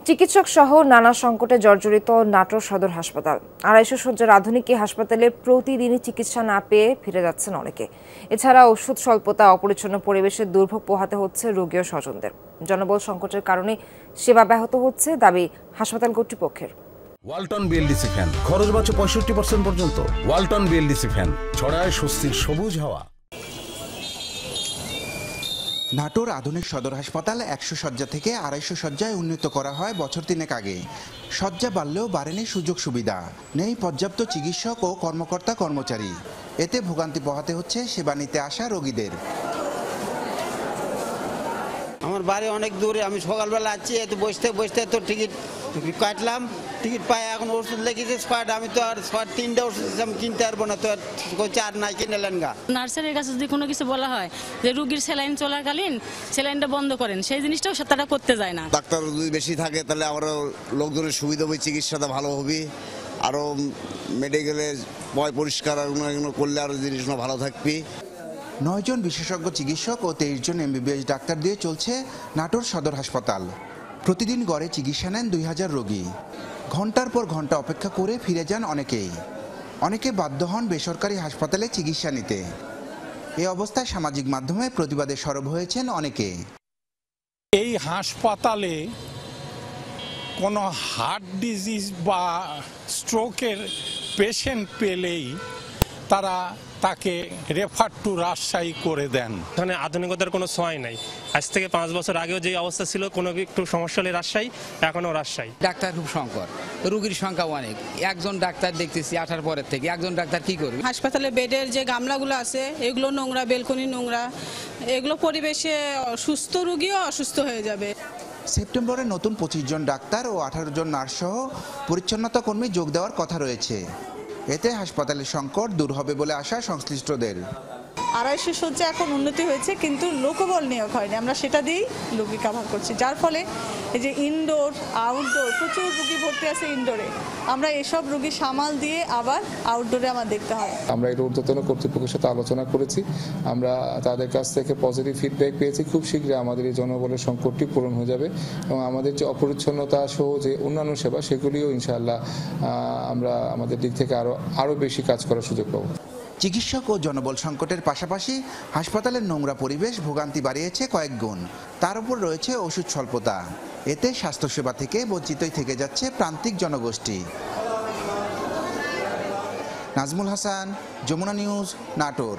চিকিৎসক সহ নানা সংকটে জর্জরিত নাটোর সদর হাসপাতাল। ২৫০ শয্যার আধুনিক এই হাসপাতালে প্রতিদিনই চিকিৎসা না পেয়ে ফিরে যাচ্ছেন অনেকে। এছাড়া ওষুধ স্বল্পতা, অপরিচ্ছন্ন পরিবেশের দুর্ভোগ পোহাতে হচ্ছে রোগী ও স্বজনদের। জনবল সংকটের কারণে সেবা ব্যাহত হচ্ছে, দাবি হাসপাতাল কর্তৃপক্ষের। ওয়ালটন বিএলডিসি ফ্যান, খরচ বাঁচে ৬৫% পর্যন্ত। ওয়ালটন বিএলডিসি ফ্যান ছড়ায় স্বস্তির সবুজ হাওয়া। নাটোর আধুনিক সদর হাসপাতাল ১০০ শয্যা থেকে ২৫০ শয্যায় উন্নীত করা হয় বছর তিনেক আগে। শয্যা বাড়লেও বাড়েনি সুযোগ সুবিধা, নেই পর্যাপ্ত চিকিৎসক ও কর্মকর্তা কর্মচারী। এতে ভোগান্তি পোহাতে হচ্ছে সেবা নিতে আসা রোগীদের। আমার বাড়ি অনেক দূরে, আমি সকালবেলা আছি, এত বসতে বসতে তো টিকিট কাটলাম, টিকিট পাই, এখন ওষুধ লেগেছে স্কোয়াড, আমি তো আর স্কোয়াড 3টা ওষুধ আমি কিনতে পারবো না, তো আর নাই কিনে নেন গা। নার্সের কাছে যদি কোনো কিছু বলা হয় যে রুগীর স্যালাইন চলাকালীন স্যালাইনটা বন্ধ করেন, সেই জিনিসটাও তারা করতে যায় না। ডাক্তার যদি বেশি থাকে তাহলে আরও লোকজনের সুবিধা হবে, চিকিৎসাটা ভালো হবে, আরও মেডিকেলে পরিষ্কার করলে আরও জিনিসগুলো ভালো থাকবে। ৯ জন বিশেষজ্ঞ চিকিৎসক ও ২৩ জন এমবিবিএস ডাক্তার দিয়ে চলছে নাটোর সদর হাসপাতাল। প্রতিদিন গড়ে চিকিৎসা নেন ২০০০ রোগী। ঘন্টার পর ঘন্টা অপেক্ষা করে ফিরে যান অনেকেই। অনেকে বাধ্য হন বেসরকারি হাসপাতালে চিকিৎসা নিতে। এই অবস্থায় সামাজিক মাধ্যমে প্রতিবাদে সরব হয়েছেন অনেকে। এই হাসপাতালে কোনো হার্ট ডিজিজ বা স্ট্রোকের পেশেন্ট পেলেই তারা তাকে রেফার টু রাজশাহী করে দেন। এখানে আধুনিকতার কোনো ছোঁয়াই নাই। আজ থেকে 5 বছর আগেও যে অবস্থা ছিল, কোনো একটু সমস্যা হলে রাজশাহী, এখনও রাজশাহী। ডাক্তার খুব সংকট, রোগীর সংখ্যা অনেক। একজন ডাক্তার দেখতেছি 18 পরের থেকে, একজন ডাক্তার কি করবে? হাসপাতালে বেডের যে গামলাগুলো আছে এগুলো নোংরা, বেলকনি নোংরা, এগুলো পরিবেশে সুস্থ রোগীও অসুস্থ হয়ে যাবে। সেপ্টেম্বরে নতুন 25 জন ডাক্তার ও 18 জন নার্স সহ পরিচ্ছন্নতা কর্মী যোগ দেওয়ার কথা রয়েছে। এতে হাসপাতালের সংকট দূর হবে বলে আশা সংশ্লিষ্টদের। ২৫০ শয্যা এখন উন্নতি হয়েছে, কিন্তু লোকবল নিয়োগ হয়নি। আমরা সেটা দিয়েই রোগী কাভার করছি, যার ফলে এই যে ইনডোর আউটডোর প্রচুর রোগী ভর্তি আছে ইনডোরে, আমরা এসব রোগী সামাল দিয়ে আবার আউটডোরে আমার দেখতে হয়। আমরা এটা ঊর্ধ্বতন কর্তৃপক্ষের সাথে আলোচনা করেছি, আমরা তাদের কাছ থেকে পজিটিভ ফিডব্যাক পেয়েছি। খুব শীঘ্রই আমাদের এই জনবলের সংকটটি পূরণ হয়ে যাবে এবং আমাদের যে অপরিচ্ছন্নতা সহ যে অন্যান্য সেবা, সেগুলিও ইনশাআল্লাহ আমরা আমাদের দিক থেকে আরও বেশি কাজ করার সুযোগ পাবো। চিকিৎসক ও জনবল সংকটের পাশাপাশি হাসপাতালের নোংরা পরিবেশ ভোগান্তি বাড়িয়েছে কয়েক গুণ। তার উপর রয়েছে ওষুধ স্বল্পতা। এতে স্বাস্থ্যসেবা থেকে বঞ্চিতই থেকে যাচ্ছে প্রান্তিক জনগোষ্ঠী। নাজমুল হাসান, যমুনা নিউজ, নাটোর।